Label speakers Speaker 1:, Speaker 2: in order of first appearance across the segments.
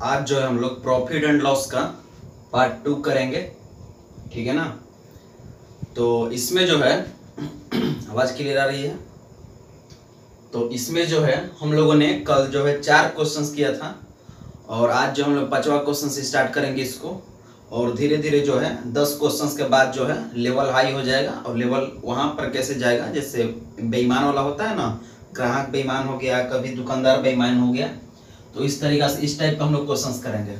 Speaker 1: आज जो है हम लोग प्रॉफिट एंड लॉस का पार्ट 2 करेंगे, ठीक है ना। तो इसमें जो है आवाज क्लियर आ रही है। तो इसमें जो है हम लोगों ने कल जो है 4 क्वेश्चंस किया था और आज जो हम लोग 5वां क्वेश्चन से स्टार्ट करेंगे इसको, और धीरे धीरे जो है 10 क्वेश्चंस के बाद जो है लेवल हाई हो जाएगा। और लेवल वहां पर कैसे जाएगा, जैसे बेईमान वाला होता है ना, ग्राहक बेईमान हो गया, कभी दुकानदार बेईमान हो गया, तो इस तरीका से इस टाइप का हम लोग क्वेश्चंस करेंगे।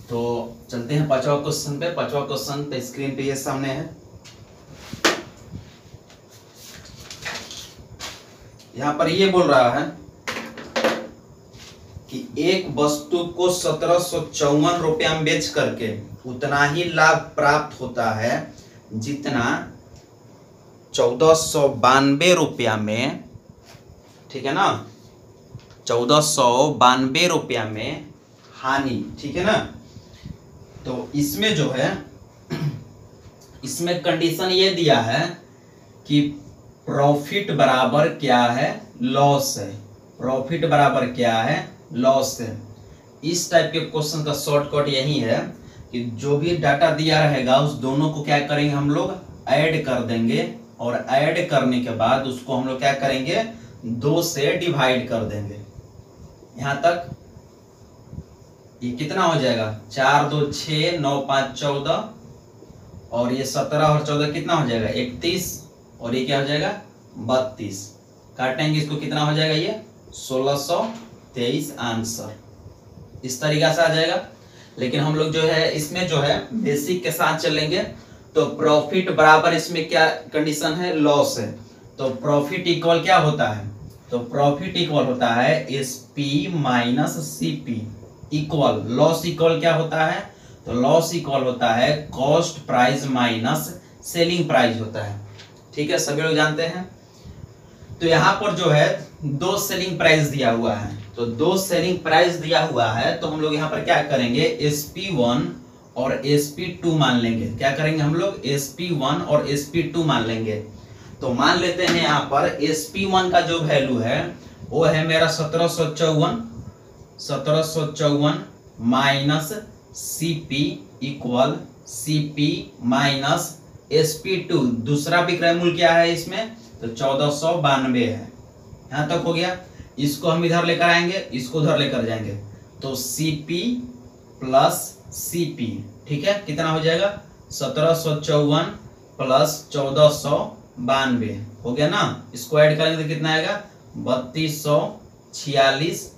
Speaker 1: तो चलते हैं 5वां क्वेश्चन पे। 5वां क्वेश्चन पे स्क्रीन पे ये सामने है। यहाँ पर ये बोल रहा है कि एक वस्तु को 1754 रुपया में बेच करके उतना ही लाभ प्राप्त होता है जितना 1492 रुपया में, ठीक है ना, 1492 रुपया में हानि, ठीक है ना। तो इसमें जो है इसमें कंडीशन ये दिया है कि प्रॉफिट बराबर क्या है, लॉस है। प्रॉफिट बराबर क्या है, लॉस है। इस टाइप के क्वेश्चन का शॉर्टकट यही है कि जो भी डाटा दिया रहेगा उस दोनों को क्या करेंगे, हम लोग ऐड कर देंगे, और ऐड करने के बाद उसको हम लोग क्या करेंगे, 2 से डिवाइड कर देंगे। यहां तक ये कितना हो जाएगा, 4 2 6 9 5 14, और ये 17 और 14 कितना हो जाएगा, 31, और ये क्या हो जाएगा, 32। काटेंगे इसको, कितना हो जाएगा, ये 1623 आंसर। इस तरीका से आ जाएगा। लेकिन हम लोग जो है इसमें जो है बेसिक के साथ चलेंगे। तो प्रॉफिट बराबर इसमें क्या कंडीशन है, लॉस है। तो प्रॉफिट इक्वल क्या होता है, तो प्रॉफिट इक्वल होता है SP minus CP equal, loss equal क्या होता है, तो लॉस इक्वल होता है cost price minus selling price होता है, ठीक है, सभी लोग जानते हैं। तो यहाँ पर जो है 2 सेलिंग प्राइस दिया हुआ है, तो 2 सेलिंग प्राइस दिया हुआ है, तो हम लोग यहाँ पर क्या करेंगे, SP1 और SP2 मान लेंगे। क्या करेंगे हम लोग, SP1 और SP2 मान लेंगे। तो मान लेते हैं यहाँ पर SP1 का जो वैल्यू है वो है मेरा 1754 minus CP equal CP minus SP2, दूसरा विक्रय मूल्य क्या है इसमें, तो 1492 है। यहां तक हो गया। इसको हम इधर लेकर आएंगे, इसको उधर लेकर जाएंगे, तो CP प्लस CP, ठीक है, कितना हो जाएगा, 1754 प्लस 1492 हो गया ना। इसको ऐड करेंगे तो कितना आएगा, 3246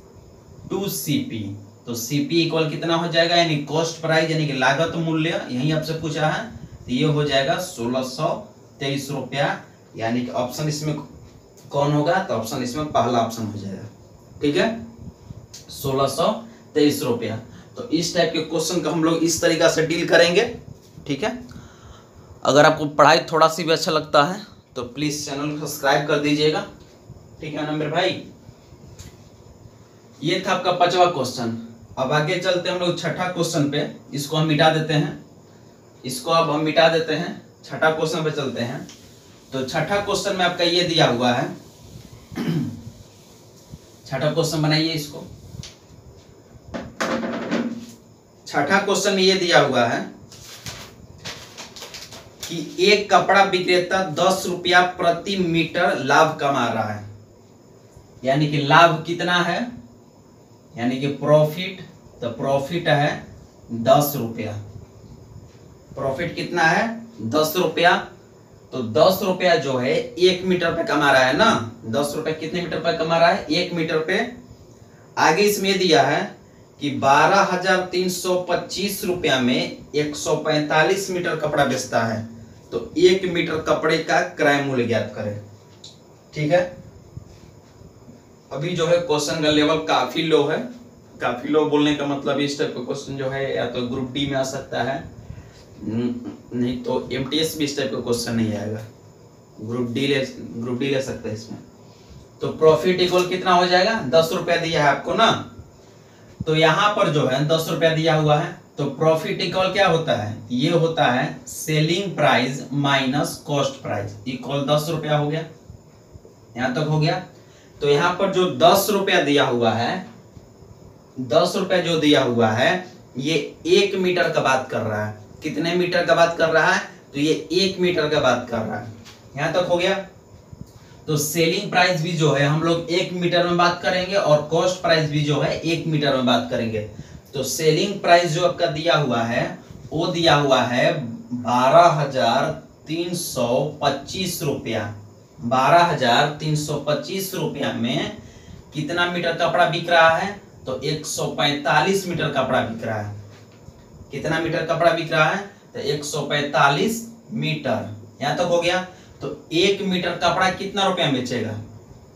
Speaker 1: 2CP। तो CP इक्वल कितना हो जाएगा, यानी कॉस्ट प्राइस यानी कि लागत मूल्य, यही आपसे पूछा है, तो ये हो जाएगा 1623 रुपया। यानी कि ऑप्शन इसमें कौन होगा, तो ऑप्शन इसमें पहला ऑप्शन हो जाएगा, ठीक है, 1623 रुपया। तो इस टाइप के क्वेश्चन का हम लोग इस तरीका से डील करेंगे, ठीक है। अगर आपको पढ़ाई थोड़ा सी भी अच्छा लगता है तो प्लीज चैनल को सब्सक्राइब कर दीजिएगा, ठीक है ना मेरे भाई। ये था आपका 5वां क्वेश्चन। अब आगे चलते हम लोग 6ठा क्वेश्चन पे। इसको हम मिटा देते हैं, इसको अब हम मिटा देते हैं, 6ठा क्वेश्चन पे चलते हैं। तो 6ठा क्वेश्चन में आपका ये दिया हुआ है 6ठा क्वेश्चन बनाइए इसको। 6ठा क्वेश्चन में ये दिया हुआ है कि एक कपड़ा विक्रेता 10 रुपया प्रति मीटर लाभ कमा रहा है। यानी कि लाभ कितना है, यानी कि प्रॉफिट, तो प्रॉफिट है 10 रुपया। प्रॉफिट कितना है, 10 रुपया। तो 10 रुपया जो है 1 मीटर पे कमा रहा है ना, 10 रुपया कितने मीटर पे कमा रहा है, 1 मीटर पे। आगे इसमें दिया है कि 12,325 रुपया में 145 मीटर कपड़ा बेचता है, तो 1 मीटर कपड़े का क्रय मूल्य ज्ञात करें, ठीक है। अभी जो है क्वेश्चन का लेवल काफी लो है। काफी लो बोलने का मतलब इस टाइप का क्वेश्चन जो है या तो ग्रुप डी में आ सकता है, नहीं तो MTS भी इस टाइप का क्वेश्चन नहीं आएगा, ग्रुप डी ले सकते हैं इसमें। तो प्रॉफिट इक्वल कितना हो जाएगा, 10 रुपया दिया है आपको ना। तो यहाँ पर जो है 10 रुपया दिया हुआ है, तो प्रॉफिट इक्वल क्या होता है, ये होता है selling price minus cost price equal 10 रुपया हो गया। यहाँ तक हो गया। तो यहाँ पर जो 10 रुपया दिया हुआ है ₹10 जो दिया हुआ है ये 1 मीटर का बात कर रहा है। कितने मीटर का बात कर रहा है? तो ये 1 मीटर का बात कर रहा है। यहां तक हो गया। तो सेलिंग प्राइस भी जो है हम लोग 1 मीटर में बात करेंगे और कॉस्ट प्राइस भी जो है 1 मीटर में बात करेंगे। तो सेलिंग प्राइस जो आपका दिया हुआ है वो दिया हुआ है 12,325 रुपया। 12,325 रुपया में कितना मीटर कपड़ा बिक रहा है? तो 145 मीटर कपड़ा बिक रहा है। कितना मीटर कपड़ा बिक रहा है? तो 145 मीटर। यहां तक हो गया। तो 1 मीटर कपड़ा कितना रुपया में बेचेगा?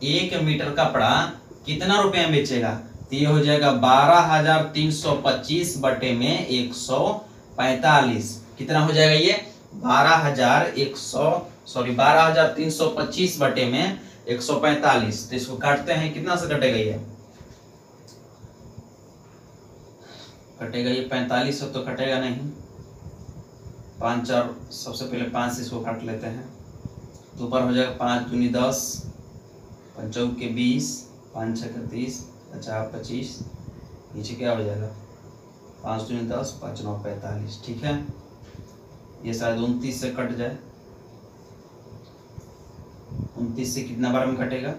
Speaker 1: 1 मीटर कपड़ा कितना रुपया में बेचेगा? तो ये हो जाएगा 12,325 बटे में 145। कितना हो जाएगा ये? 12,325 बटे में 145। तो इसको काटते हैं, कितना से कटेगा ये? कटेगा ये 45 से तो कटेगा नहीं। 5 और सबसे पहले 5 से इसको काट लेते हैं। तो ऊपर हो जाएगा 5 दूनी 10, 5 चौके 20, 5 छक्के 30, 50 25। नीचे क्या हो जाएगा? 5 दूनी 10, 5 9 45। ठीक है, ये शायद 29 से कट जाए। 29 से कितना बार में कटेगा?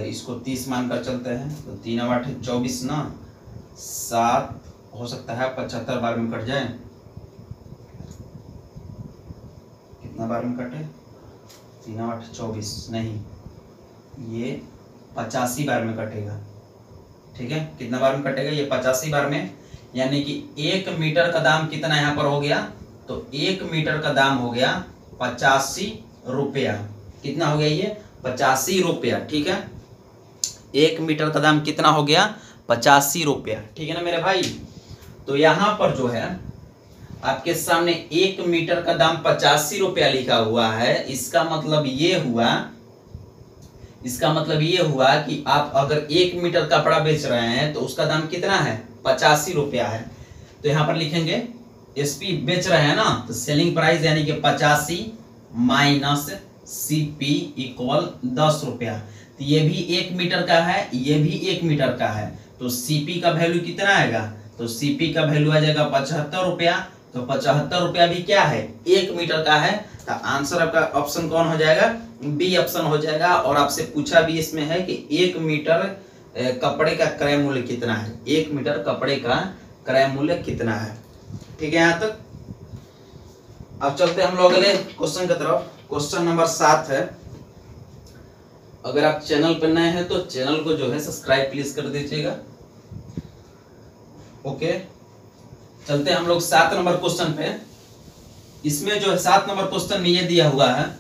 Speaker 1: इसको 30 मानकर चलते हैं। तो 3 8 24 ना, 7 हो सकता है 75 बार में कट जाए। कितना बार में कटे? 3 8 24 नहीं, ये 85 बार में कटेगा। ठीक है, कितना बार में कटेगा? ये 85 बार में। यानी कि 1 मीटर का दाम कितना यहाँ पर हो गया? तो 1 मीटर का दाम हो गया 85 रुपया। कितना हो गया ये? 85 रुपया। ठीक है, 1 मीटर का दाम कितना हो गया? 85 रुपया। ठीक है ना मेरे भाई। तो यहाँ पर जो है आपके सामने 1 मीटर का दाम 85 रुपया लिखा हुआ है। इसका मतलब ये हुआ कि आप अगर 1 मीटर कपड़ा बेच रहे हैं तो उसका दाम कितना है? 85 रुपया है। तो यहाँ पर लिखेंगे एसपी बेच रहे हैं ना, तो सेलिंग प्राइस यानी कि 85 माइनस सीपी इक्वल 10 रुपया। तो ये भी 1 मीटर का है, ये भी 1 मीटर का है। तो सीपी का वैल्यू कितना आएगा? तो सीपी का वैल्यू आ जाएगा 75 रुपया। तो 75 रुपया भी क्या है? 1 मीटर का है। तो आंसर आपका ऑप्शन कौन हो जाएगा? बी ऑप्शन हो जाएगा। और आपसे पूछा भी इसमें है कि 1 मीटर कपड़े का क्रय मूल्य कितना है? 1 मीटर कपड़े का क्रय मूल्य कितना है? ठीक है, यहाँ तक। अब चलते हम लोग अगले क्वेश्चन की तरफ। क्वेश्चन नंबर 7 है। अगर आप चैनल पर नए हैं तो चैनल को जो है सब्सक्राइब प्लीज कर दीजिएगा। ओके, चलते हम लोग 7 नंबर क्वेश्चन पे। इसमें जो है 7 नंबर क्वेश्चन में ये दिया हुआ है,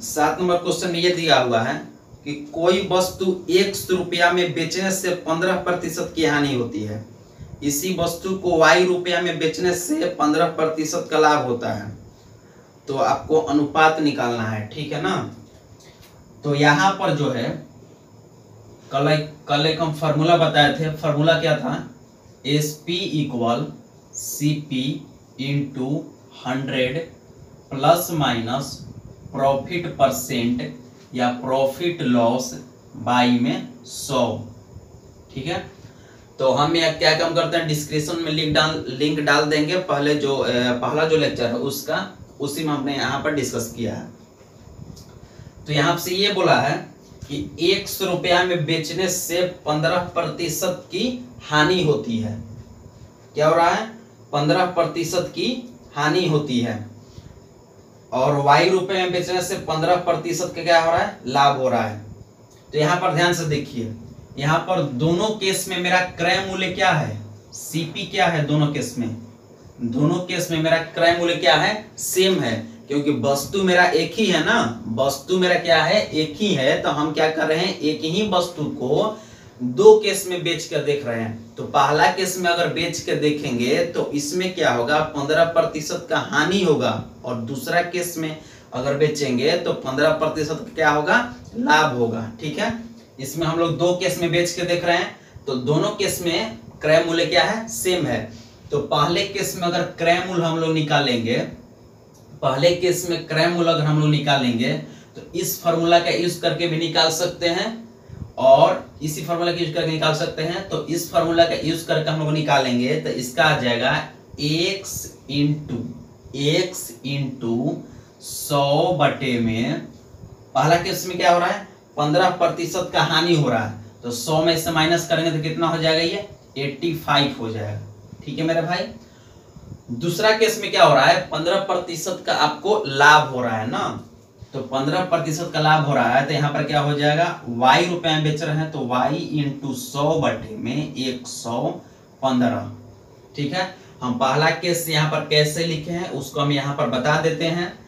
Speaker 1: 7 नंबर क्वेश्चन में ये दिया हुआ है कि कोई वस्तु 100 रुपया में बेचने से 15% की हानि होती है। इसी वस्तु को Y रुपया में बेचने से 15% का लाभ होता है। तो आपको अनुपात निकालना है। ठीक है ना। तो यहाँ पर जो है कल एक हम फार्मूला बताए थे। फार्मूला क्या था? SP equal CP into 100 plus minus profit percent या प्रॉफिट लॉस बाई में 100। ठीक है, तो हम यहाँ क्या काम करते हैं, डिस्क्रिप्शन में लिंक डाल देंगे। पहला जो लेक्चर है उसका, उसी में हमने यहाँ पर डिस्कस किया है। तो यहाँ से ये बोला है कि 100 रुपया में बेचने से 15% की हानि होती है। क्या हो रहा है? 15% की हानि होती है। और Y रुपए में बेचने से 15% का क्या हो रहा है? लाभ हो रहा है। तो यहाँ पर ध्यान से देखिए, यहाँ पर दोनों केस में मेरा क्रय मूल्य क्या है? सीपी क्या है? दोनों केस में मेरा क्रय मूल्य क्या है? सेम है, क्योंकि वस्तु मेरा एक ही है ना। वस्तु मेरा क्या है? एक ही है। तो हम क्या कर रहे हैं? एक ही वस्तु को 2 केस में बेच कर देख रहे हैं। तो पहला केस में अगर बेच के देखेंगे तो इसमें क्या होगा? 15% का हानि होगा। और दूसरा केस में अगर बेचेंगे तो 15% क्या होगा? लाभ होगा। ठीक है, इसमें हम लोग 2 केस में बेच के देख रहे हैं। तो दोनों केस में क्रय मूल्य क्या है? सेम है। तो पहले केस में अगर क्रय मूल्य हम लोग निकालेंगे, तो इस फार्मूला का यूज करके भी निकाल सकते हैं। और इसी फार्मूला का यूज करके निकाल सकते हैं। तो इस फार्मूला का यूज करके हम लोग निकालेंगे तो इसका आ जाएगा x इंटू 100 बटे में, पहला केस में क्या हो रहा है 15% का हानि हो रहा है, तो 100 में इससे माइनस करेंगे तो कितना हो जाएगा, ये 85 हो जाएगा। ठीक है मेरे भाई। दूसरा केस में क्या हो रहा है 15% का आपको लाभ हो रहा है ना, तो 15% का लाभ हो रहा है तो यहाँ पर क्या हो जाएगा, y रुपए में बेच रहे हैं तो y इंटू 100 बटे में 115। ठीक है, हम पहला केस यहाँ पर कैसे लिखे हैं उसको हम यहाँ पर बता देते हैं।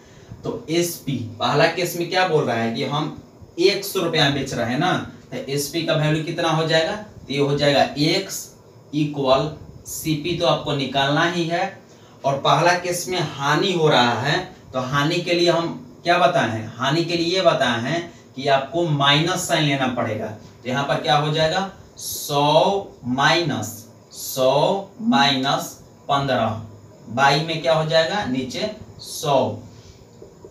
Speaker 1: तो SP पहला केस में क्या बोल रहा है कि हम 100 रुपया में बेच रहे हैं ना, तो SP का वैल्यू कितना हो जाएगा, तो ये हो जाएगा x इक्वल CP, तो आपको निकालना ही है। और पहला केस में हानि हो रहा है तो हानि के लिए हम क्या बताए हैं, हानि के लिए ये बताए हैं कि आपको माइनस साइन लेना पड़ेगा। तो यहाँ पर क्या हो जाएगा 100 माइनस 15, बाई में क्या हो जाएगा नीचे 100,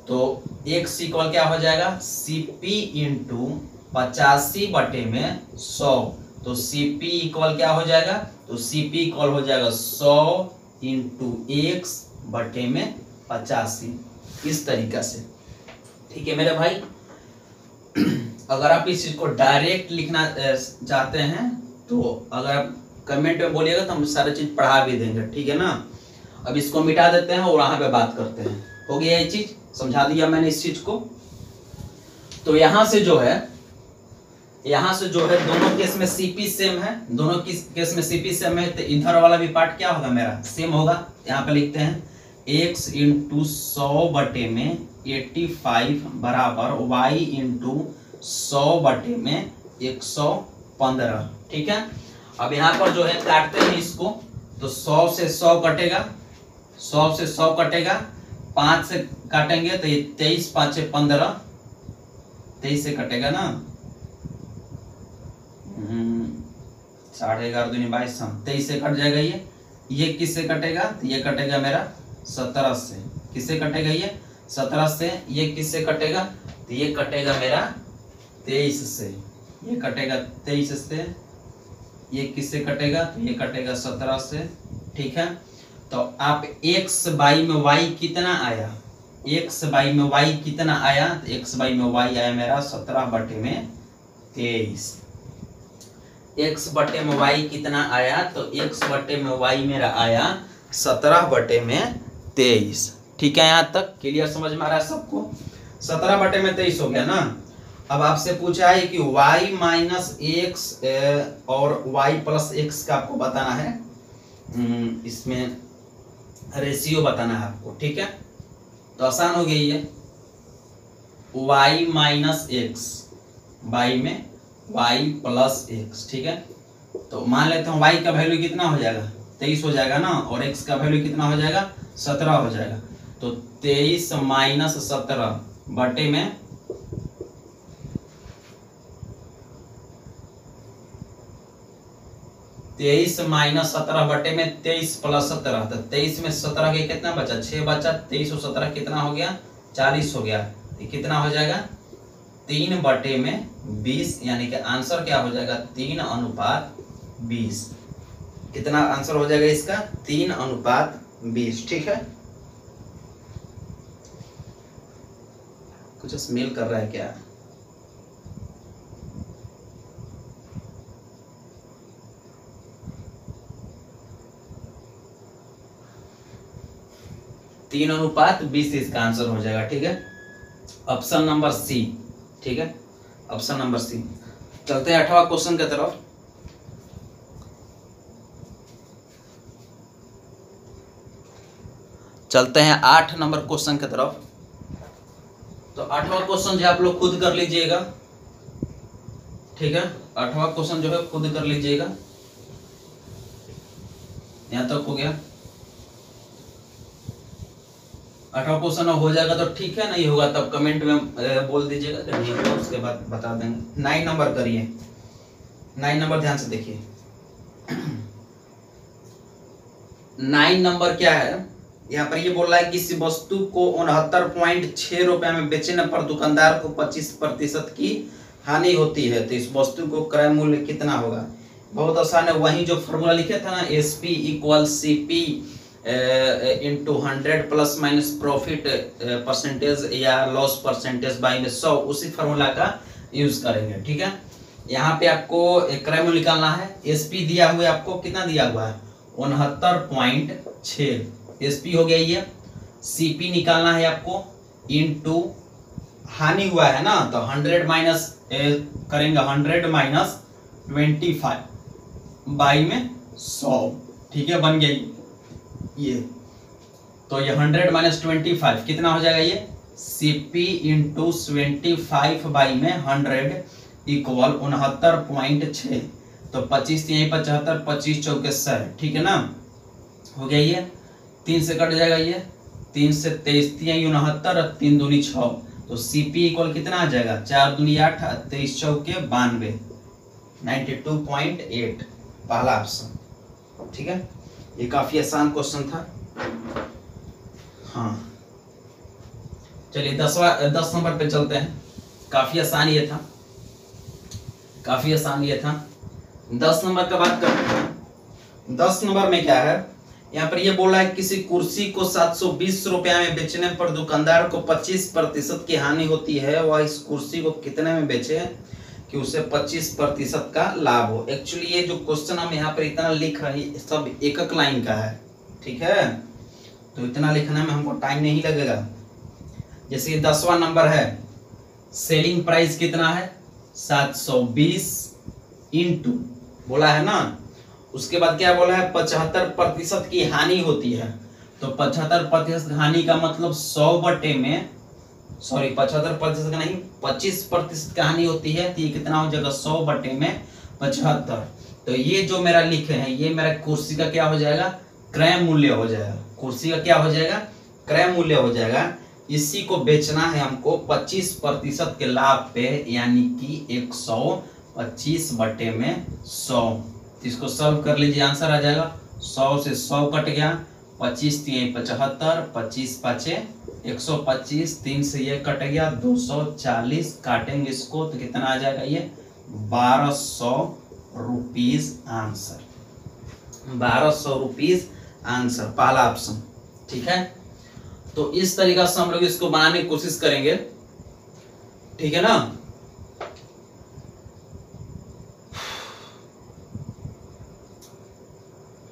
Speaker 1: तो x इक्वल क्या हो जाएगा CP इंटू 85 बटे में 100, तो CP इक्वल क्या हो जाएगा, तो CP इक्वल हो जाएगा 100 इंटू x बटे में 85, इस तरीका से। ठीक है मेरे भाई। अगर आप इस चीज को डायरेक्ट लिखना चाहते हैं तो अगर आप कमेंट में बोलिएगा तो हम सारी चीज पढ़ा भी देंगे। ठीक है ना। अब इसको मिटा देते हैं और वहां पे बात करते हैं। हो गया ये चीज, समझा दिया मैंने इस चीज को। तो यहाँ से जो है दोनों केस में CP सेम है, दोनों केस में CP सेम है, तो इधर वाला भी पार्ट क्या होगा मेरा सेम होगा। यहाँ पे लिखते हैं x इंटू 100 बटे में 85 बराबर y इंटू 100 बटे में 115। ठीक है, अब यहाँ पर जो है काटते हैं इसको, तो 100 से 100 कटेगा, 100 से 100 कटेगा, 5 से काटेंगे तो ये 23 5 से 15, 23 से कटेगा ना, 11.5 दूनी 22, 23 से कट जाएगा। ये किससे कटेगा, तो ये कटेगा मेरा 17 से, किससे कटेगा ये 17 से, ये किससे कटेगा, तो ये कटेगा मेरा 23 से, ये कटेगा 23 से, ये किससे कटेगा, तो ये कटेगा 17 से। ठीक है, तो आप x बाई में y कितना आया, x बाई में y कितना आया, तो x बाई में y आया मेरा 17 बटे में 23। x बटे में y कितना आया, तो x बटे में y मेरा आया 17 बटे में 23। ठीक है, यहाँ तक क्लियर समझ में आ रहा है सबको। 17 बटे में 23 हो गया ना। अब आपसे पूछा है कि y माइनस एक्स और y प्लस एक्स का आपको बताना है, इसमें रेशियो बताना है आपको। ठीक है, तो आसान हो गई है, y माइनस एक्स बाई में y प्लस एक्स। ठीक है, तो मान लेते हैं y का वैल्यू कितना हो जाएगा 23 हो जाएगा ना, और x का वैल्यू कितना हो जाएगा 17 हो जाएगा, तो 23 माइनस 17 बटे में 23 माइनस 17 बटे में 23 प्लस 17, तो 23 में 17 के कितना बचा 6 बचा, 23 और 17 कितना हो गया 40 हो गया, तो कितना हो जाएगा 3 बटे में 20, यानी कि आंसर क्या हो जाएगा 3:20। कितना आंसर हो जाएगा इसका 3:20। ठीक है, कुछ स्मेल कर रहा है क्या, तीन अनुपात 20 इसका आंसर हो जाएगा। ठीक है, ऑप्शन नंबर सी। ठीक है, ऑप्शन नंबर सी। चलते हैं 8वां क्वेश्चन की तरफ। चलते हैं 8 नंबर क्वेश्चन की तरफ। तो 8वां क्वेश्चन जो आप लोग खुद कर लीजिएगा। ठीक है, 8वां क्वेश्चन जो है खुद कर लीजिएगा। यहां तक हो गया। 8वां क्वेश्चन हो जाएगा तो ठीक है, नहीं होगा तब कमेंट में बोल दीजिएगा कि नहीं होगा, उसके बाद बता देंगे। 9 नंबर करिए, 9 नंबर ध्यान से देखिए। 9 नंबर क्या है, यहाँ पर ये बोल रहा है कि किसी वस्तु को 69.6 रुपए में बेचने पर दुकानदार को 25% की हानि होती है तो इस वस्तु को क्रय मूल्य कितना होगा। बहुत आसान है, वही जो फॉर्मूला लिखे था ना, SP equal CP into 100 plus minus profit percentage या लॉस परसेंटेज बाई में 100, उसी फॉर्मूला का यूज करेंगे। ठीक है, यहाँ पे आपको क्रय मूल्य निकालना है। SP दिया हुआ है आपको, कितना दिया हुआ है 69.6 SP हो गया ये। CP निकालना है आपको इंटू हानि हुआ है ना, तो 100 माइनस करेंगे, 100 माइनस 25 बाई में 100। ठीक है, बन गया ये। तो ये 100 माइनस 25 कितना हो जाएगा ये CP इंटू 25 बाई में 100 इक्वल 69.6। तो 25 यही 75, 25 चौके 100। ठीक है ना, हो गया ये। 3 से कट जाएगा ये, 3 से 23 यही 69, 3 दूनी 6। तो CP इक्वल कितना आ जाएगा 4 दूनी 8, 23 चौके 92, 92.8 पहला ऑप्शन। ठीक है, ये काफी आसान क्वेश्चन था। हाँ चलिए 10 नंबर पे चलते हैं। काफी आसान ये था, काफी आसान ये था। 10 नंबर का बात करते हैं। 10 नंबर में क्या है, यहाँ पर ये बोला है किसी कुर्सी को 720 रुपया में बेचने पर दुकानदार को 25% की हानि होती है, वह इस कुर्सी को कितने में बेचे कि उसे 25% का लाभ हो। एक्चुअली ये जो क्वेश्चन हम यहाँ पर इतना लिख रहे हैं सब एक एक लाइन का है। ठीक है, तो इतना लिखने में हमको टाइम नहीं लगेगा। जैसे 10वां नंबर है, सेलिंग प्राइस कितना है 720 इंटू बोला है ना, उसके बाद क्या बोला है 75% की हानि होती है। तो 75% हानि का मतलब 100 बटे में, सॉरी 75% का नहीं 25% का हानि होती है, तो ये कितना हो जाएगा 100 बटे में 75। तो ये जो मेरा लिखे हैं ये मेरा कुर्सी का क्या हो जाएगा क्रय मूल्य हो जाएगा। कुर्सी का क्या हो जाएगा क्रय मूल्य हो जाएगा। इसी को बेचना है हमको 25% के लाभ पे, यानी कि 125 बटे में 100। इसको सॉल्व कर लीजिए, आंसर आ जाएगा 100 से 100 कट गया, 25 3 75, 25 5 125, 3 से ये कट गया 240, काटेंगे इसको तो कितना आ जाएगा ये 1200 रुपीज आंसर। 1200 रुपीज आंसर, पहला ऑप्शन। ठीक है, तो इस तरीका से हम लोग इसको बनाने की कोशिश करेंगे। ठीक है ना,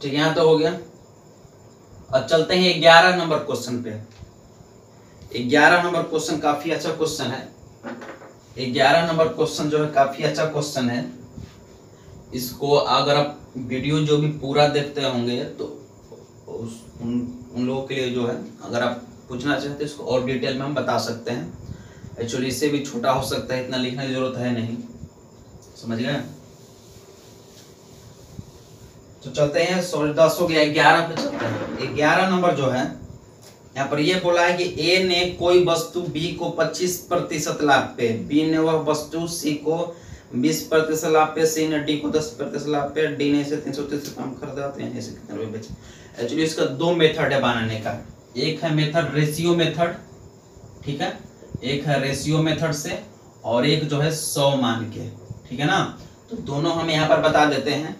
Speaker 1: ठीक है, यहां तो हो गया। अब चलते हैं 11 नंबर क्वेश्चन पे। 11 नंबर क्वेश्चन काफी अच्छा क्वेश्चन है। 11 नंबर क्वेश्चन जो है काफी अच्छा क्वेश्चन है। इसको अगर आप वीडियो जो भी पूरा देखते होंगे तो उन लोगों के लिए जो है, अगर आप पूछना चाहते हैं इसको और डिटेल में हम बता सकते हैं। एक्चुअली इससे भी छोटा हो सकता है, इतना लिखने की जरूरत है नहीं, समझ गए। तो चलते हैं, 10 हो गया, 11 पे चलते हैं। 11 नंबर जो है यहाँ पर ये बोला है कि ए ने कोई वस्तु बी को 25% लाभ पे, बी ने वह वस्तु सी को 20% लाभ पे, सी ने डी को 10% लाभ पे, डी ने इसे 330 रुपये में खरीदा, तो यहाँ से कितने रुपए बेचे। एक्चुअली इसका 2 मेथड है बनाने का। एक है मेथड रेशियो मेथड, ठीक है, एक है रेशियो मेथड से, और एक जो है 100 मान के। ठीक है ना, तो दोनों हम यहाँ पर बता देते हैं,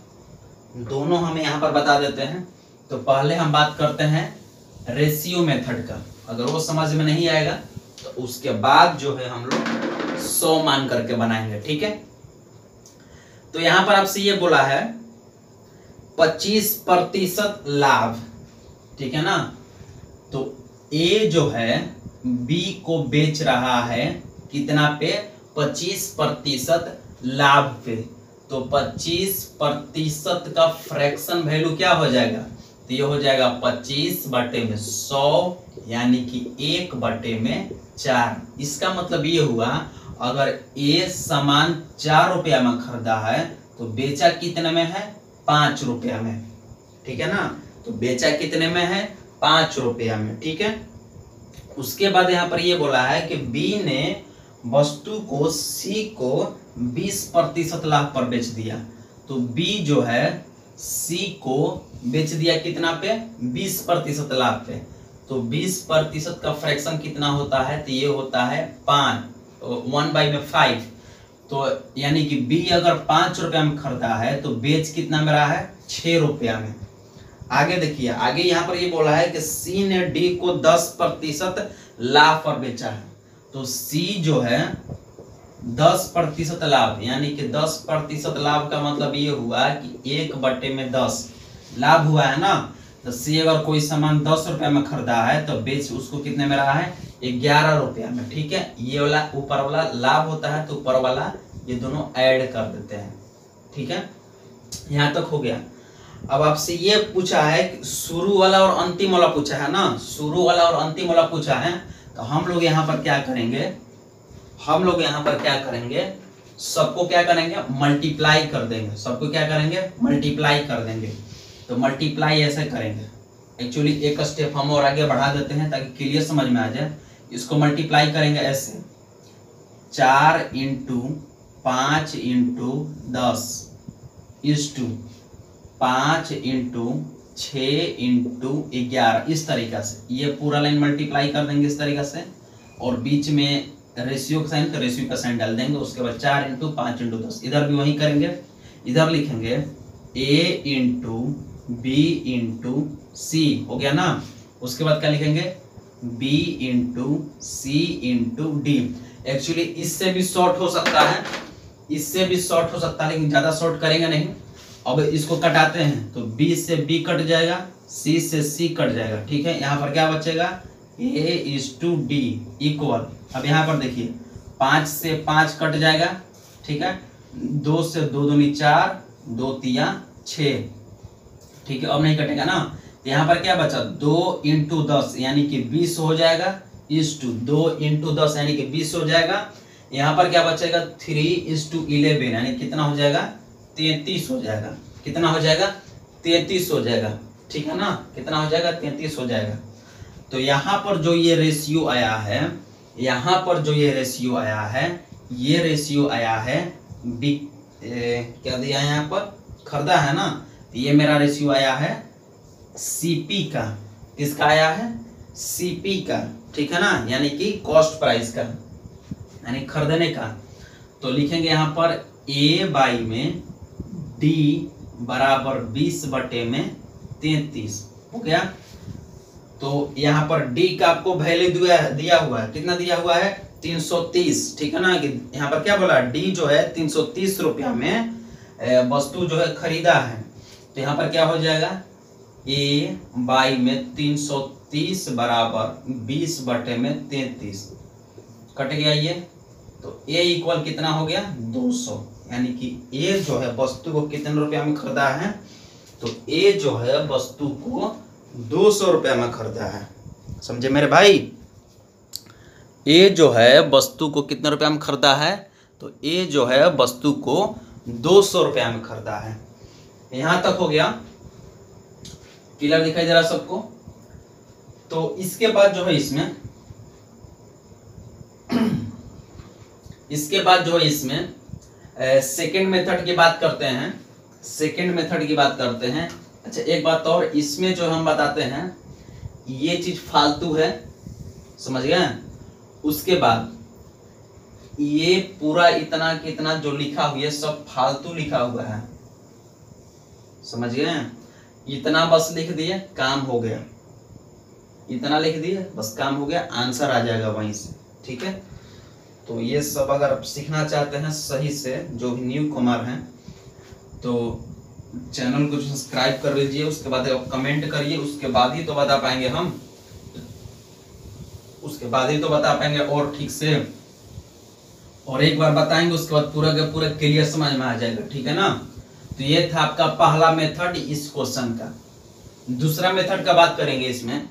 Speaker 1: दोनों हमें यहाँ पर बता देते हैं। तो पहले हम बात करते हैं रेशियो मेथड का। अगर वो समझ में नहीं आएगा तो उसके बाद जो है हम लोग 100 मान करके बनाएंगे। ठीक है, तो यहाँ पर आपसे ये बोला है 25% लाभ। ठीक है ना, तो ए जो है बी को बेच रहा है कितना पे 25% लाभ पे। तो 25% का फ्रैक्शन वैल्यू क्या हो जाएगा, तो ये हो जाएगा 25 बटे में 100, यानी कि 1 बटे में 4। इसका मतलब ये हुआ अगर ए सामान 4 रुपया में खरीदा है तो बेचा कितने में है 5 रुपया में। ठीक है ना, तो बेचा कितने में है 5 रुपया में। ठीक है, उसके बाद यहाँ पर ये बोला है कि बी ने वस्तु को सी को 20% लाभ पर बेच दिया। तो बी जो है सी को बेच दिया कितना पे 20% लाभ पे। तो 20% का फ्रैक्शन कितना होता है, तो ये होता है 5, 1/5। तो यानी कि बी अगर 5 रुपया में खरीदा है तो बेच कितना में रहा है, 6 रुपया में। आगे देखिए, आगे यहाँ पर ये बोला है कि सी ने डी को 10% लाभ पर बेचा है। तो सी जो है 10% लाभ, यानी कि 10% लाभ का मतलब ये हुआ कि 1/10 लाभ हुआ है ना। तो सी अगर कोई सामान 10 रुपया में खरीदा है तो बेच उसको कितने में रहा है, 11 रुपया में। ठीक है, ये वाला ऊपर वाला लाभ होता है तो ऊपर वाला ये दोनों ऐड कर देते हैं। ठीक है, यहाँ तक हो गया। अब आपसे ये पूछा है कि शुरू वाला और अंतिम वाला पूछा है ना, शुरू वाला और अंतिम वाला पूछा है। तो हम लोग यहाँ पर क्या करेंगे, हम लोग यहाँ पर क्या करेंगे, सबको क्या करेंगे, मल्टीप्लाई कर देंगे। सबको क्या करेंगे, मल्टीप्लाई कर देंगे। तो मल्टीप्लाई ऐसे करेंगे, एक्चुअली एक स्टेप हम और आगे बढ़ा देते हैं ताकि क्लियर समझ में आ जाए। इसको मल्टीप्लाई करेंगे ऐसे, 4 × 5 × 10 = 5 × 6 × 11, इस तरीका से ये पूरा लाइन मल्टीप्लाई कर देंगे इस तरीका से। और बीच में रेशियो का साइन, तो रेशियो का साइन डाल देंगे। उसके बाद 4 × 5 × 10, इधर भी वही करेंगे। इधर लिखेंगे a × b × c, हो गया ना। उसके बाद क्या लिखेंगे, b × c × d। एक्चुअली इससे भी शॉर्ट हो सकता है, इससे भी शॉर्ट हो सकता है, लेकिन ज्यादा शॉर्ट करेंगे नहीं। अब इसको कटाते हैं तो b से b कट जाएगा, c से c कट जाएगा। ठीक है, यहाँ पर क्या बचेगा, a/d इक्वल। अब यहाँ पर देखिए 5 से 5 कट जाएगा। ठीक है, 2 से 2 दूनी 4, 2 तिया 6। ठीक है, अब नहीं कटेगा ना। तो यहाँ पर क्या बचा, 2 × 10 यानी कि 20 हो जाएगा, = 2 × 10 यानी कि 20 हो जाएगा। यहाँ पर क्या बचेगा, 3:11 यानी कितना हो जाएगा, 33 हो जाएगा। कितना हो जाएगा, 33 हो जाएगा। ठीक है ना, कितना हो जाएगा, 33 हो जाएगा। तो यहाँ पर जो ये रेशियो आया है, यहाँ पर जो ये रेशियो आया है, ये रेशियो आया है क्या दिया है यहाँ पर, खरीदा है ना। तो ये मेरा रेशियो आया है सीपी का। किसका आया है, सीपी का। ठीक है ना, यानी कि कॉस्ट प्राइस का, यानी खरीदने का। तो लिखेंगे यहाँ पर a/, में d = 20/33, हो गया। तो यहाँ पर d का आपको वैल्यू दिया हुआ है, कितना दिया हुआ है, 330। ठीक है ना, कि यहाँ पर क्या बोला, d जो है 330 रुपया में वस्तु जो है खरीदा है। तो यहाँ पर क्या हो जाएगा, a/, में 330 = 20/33 कट गया ये। तो a इक्वल कितना हो गया, 200। यानी कि a जो है वस्तु को कितने रुपया में खरीदा है, तो a जो है वस्तु को 200 रुपया में खरीदा है। समझे मेरे भाई, a जो है वस्तु को कितने रुपया में खरीदा है, तो a जो है वस्तु को 200 रुपया में खरीदा है। यहां तक हो गया, क्लियर दिखाई दे रहा सबको। तो इसके बाद जो है इसमें सेकेंड मेथड की बात करते हैं, सेकेंड मेथड की बात करते हैं। अच्छा एक बात और, इसमें जो हम बताते हैं ये चीज फालतू है, समझ गए। उसके बाद ये पूरा इतना कितना जो लिखा हुआ है सब फालतू लिखा हुआ है, समझ गए। इतना बस लिख दिए, काम हो गया। इतना लिख दिए, बस काम हो गया, आंसर आ जाएगा वहीं से। ठीक है, तो ये सब अगर आप सीखना चाहते हैं सही से, जो भी न्यू कमर हैं, तो चैनल को सब्सक्राइब कर लीजिए। उसके बाद कमेंट करिए, उसके बाद ही तो बता पाएंगे हम, उसके बाद ही तो बता पाएंगे और ठीक से। और एक बार बताएंगे उसके बाद पूरा का पूरा क्लियर समझ में आ जाएगा। ठीक है ना। तो ये था आपका पहला मेथड इस क्वेश्चन का। दूसरा मेथड का बात करेंगे, इसमें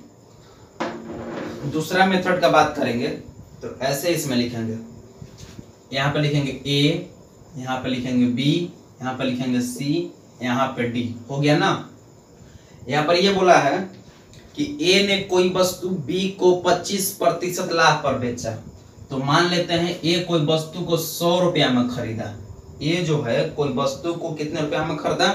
Speaker 1: दूसरा मेथड का बात करेंगे तो ऐसे इसमें लिखेंगे, यहाँ पे लिखेंगे a, यहाँ पे लिखेंगे b, यहाँ पे लिखेंगे c, यहाँ पे d, हो गया ना। यहाँ पर ये बोला है कि a ने कोई वस्तु b को 25% लाभ पर बेचा। तो मान लेते हैं a कोई वस्तु को 100 रुपया में खरीदा। a जो है कोई वस्तु को कितने रुपया में खरीदा,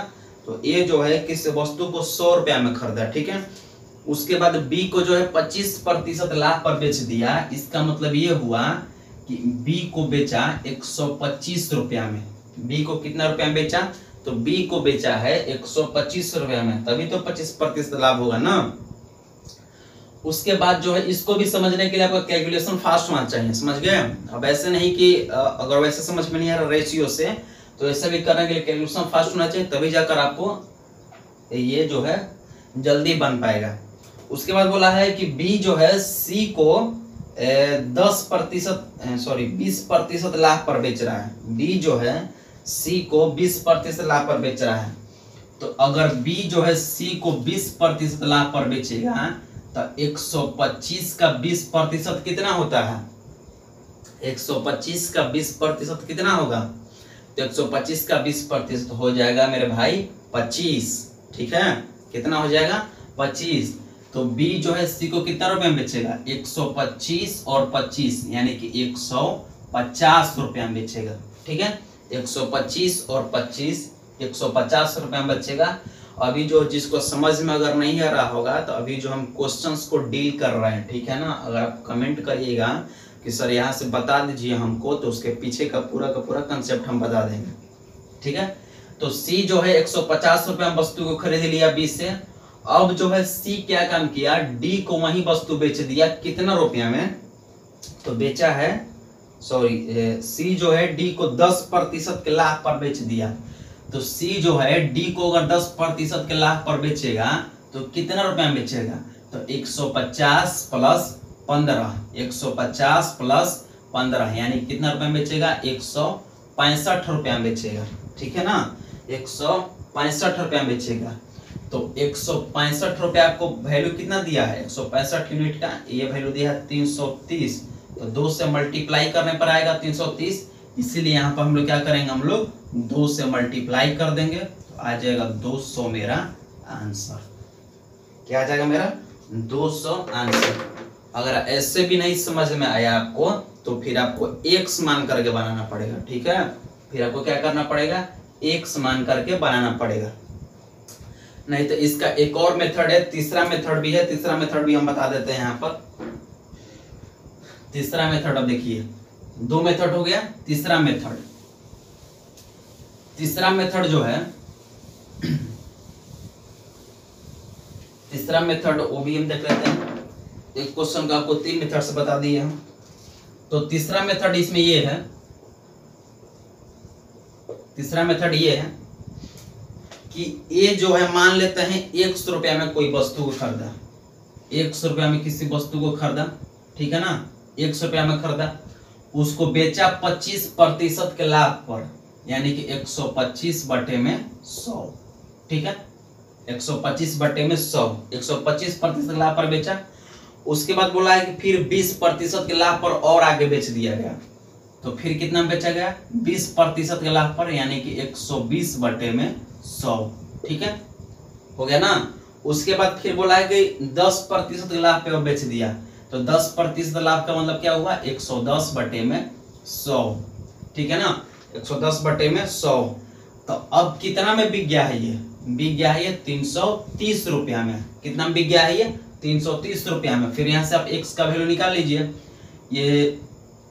Speaker 1: तो a जो है किस वस्तु को 100 रुपया में खरीदा। ठीक है, उसके बाद b को जो है 25% लाभ पर बेच दिया। इसका मतलब ये हुआ कि बी को बेचा 125 रुपया में। बी को कितना रुपया में बेचा? तो बी को बेचा है 125 रुपया में, तभी तो 25% लाभ होगा ना। उसके बाद जो है इसको भी समझने के लिए आपका कैलकुलेशन फास्ट होना चाहिए, समझ गए? अब ऐसे नहीं कि अगर वैसे समझ में नहीं आ रहा रेशियो से, तो ऐसा भी करने के लिए कैलकुलेशन फास्ट होना चाहिए, तभी जाकर आपको ये जो है जल्दी बन पाएगा। उसके बाद बोला है कि बी जो है सी को 20% लाभ पर बेच रहा है। बी जो है सी को 20% लाभ पर बेच रहा है। तो अगर बी जो है सी को 20% लाभ पर बेचेगा तो 125 का 20% कितना होता है? 125 का 20% कितना होगा? तो 125 का 20% हो जाएगा मेरे भाई 25। ठीक है, कितना हो जाएगा? 25। तो बी जो है सी को कितना रुपए में बेचेगा? 125 और 25 यानी कि 150 रुपया में बेचेगा। ठीक है, 125 और 25 150 रुपया में बेचेगा। अभी जो जिसको समझ में अगर नहीं आ रहा होगा तो अभी जो हम क्वेश्चंस को डील कर रहे हैं, ठीक है ना, अगर आप कमेंट करिएगा कि सर यहाँ से बता दीजिए हमको, तो उसके पीछे का पूरा कंसेप्ट हम बता देंगे। ठीक है, तो सी जो है 150 रुपया में वस्तु को खरीद लिया बी से। अब जो है सी क्या काम किया? डी को वही वस्तु बेच दिया। कितना रुपया में? तो बेचा है, सी जो है डी को 10% के लाभ पर बेच दिया। तो सी जो है डी को अगर 10% के लाभ पर बेचेगा तो कितना रुपया में बेचेगा? तो 150 प्लस 15, 150 प्लस 15 यानी कितना रुपया में बेचेगा? 165 रुपया में बेचेगा। ठीक है ना, 165 रुपया में बेचेगा। तो 165 रुपया आपको वैल्यू कितना दिया है? 165 यूनिट का ये वैल्यू दिया है 330। तो 2 से मल्टीप्लाई करने पर आएगा 330, इसीलिए यहाँ पर हम लोग क्या करेंगे? हम लोग 2 से मल्टीप्लाई कर देंगे तो आ जाएगा 200 मेरा आंसर। क्या आ जाएगा मेरा? 200 आंसर। अगर ऐसे भी नहीं समझ में आया आपको तो फिर आपको x मान करके बनाना पड़ेगा। ठीक है, फिर आपको क्या करना पड़ेगा? x मान करके बनाना पड़ेगा। नहीं तो इसका एक और मेथड है, तीसरा मेथड भी है। तीसरा मेथड भी हम बता देते हैं यहाँ पर। तीसरा मेथड अब देखिए, 2 मेथड हो गया। तीसरा मेथड जो है तीसरा मेथड वो भी हम देख लेते हैं। एक क्वेश्चन का आपको 3 मेथड से बता दिए हम। तो तीसरा मेथड इसमें ये है, तीसरा मेथड ये है कि ये जो है मान लेते हैं 100 रुपया में कोई वस्तु को खरीदा, 100 रुपया में किसी वस्तु को खरीदा। ठीक है ना, 100 रुपया में खरीदा, उसको बेचा 25% के लाभ पर, यानी कि 125 बटे में 100। ठीक है, 125 बटे में 100, 125% लाभ पर बेचा। उसके बाद बोला है कि फिर 20% के लाभ पर और आगे बेच दिया गया, तो फिर कितना बेचा गया? 20% के लाभ पर, यानी कि 120 बटे में 100। ठीक है, हो गया ना। उसके बाद फिर बोला है कि 10% के लाभ पे और बेच दिया, तो 10% लाभ का मतलब क्या हुआ? 110 बटे में 100। ठीक है ना, 110 बटे में 100। तो अब कितना में बिक गया है? ये बिक गया है ये 330 रुपया में। कितना में बिक गया है ये? 330 रुपया में। फिर यहाँ से आप x का वैल्यू निकाल लीजिए। ये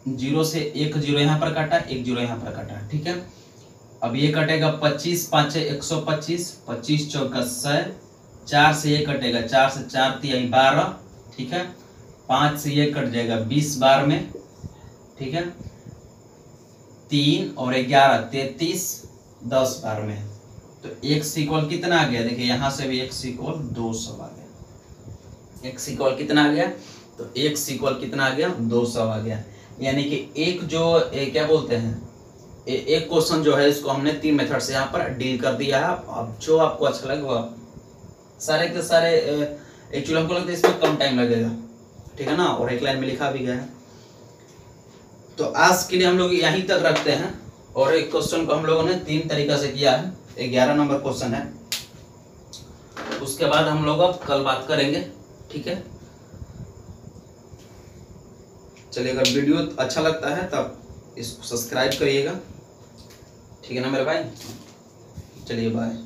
Speaker 1: 0 से 1 0 यहाँ पर काटा, 1 0 यहाँ पर काटा। ठीक है, अब ये कटेगा 25 5 125, 25 चौका 100, 4 से ये कटेगा, 4 से 4 3 12। ठीक है, 5 से ये कट जाएगा 20 बार में। ठीक है, 3 और 11 33 10 बार में। तो x इक्वल कितना आ गया? देखिए यहाँ से भी x इक्वल 200 आ गया। x इक्वल कितना आ गया? तो x इक्वल कितना आ गया? 200 आ गया। यानी कि एक जो क्या बोलते हैं, एक क्वेश्चन जो है इसको हमने 3 मेथड से यहाँ पर डील कर दिया है। अब जो आपको अच्छा लगे वो सारे के सारे, एक्चुअली हमको लगता है इसमें कम टाइम लगेगा। ठीक है ना, और एक लाइन में लिखा भी गया है। तो आज के लिए हम लोग यहीं तक रखते हैं। और एक क्वेश्चन को हम लोगों ने 3 तरीका से किया है, 11 नंबर क्वेश्चन है। उसके बाद हम लोग अब कल बात करेंगे। ठीक है, चलिए, अगर वीडियो अच्छा लगता है तब इसको सब्सक्राइब करिएगा। ठीक है ना मेरे भाई, चलिए बाय।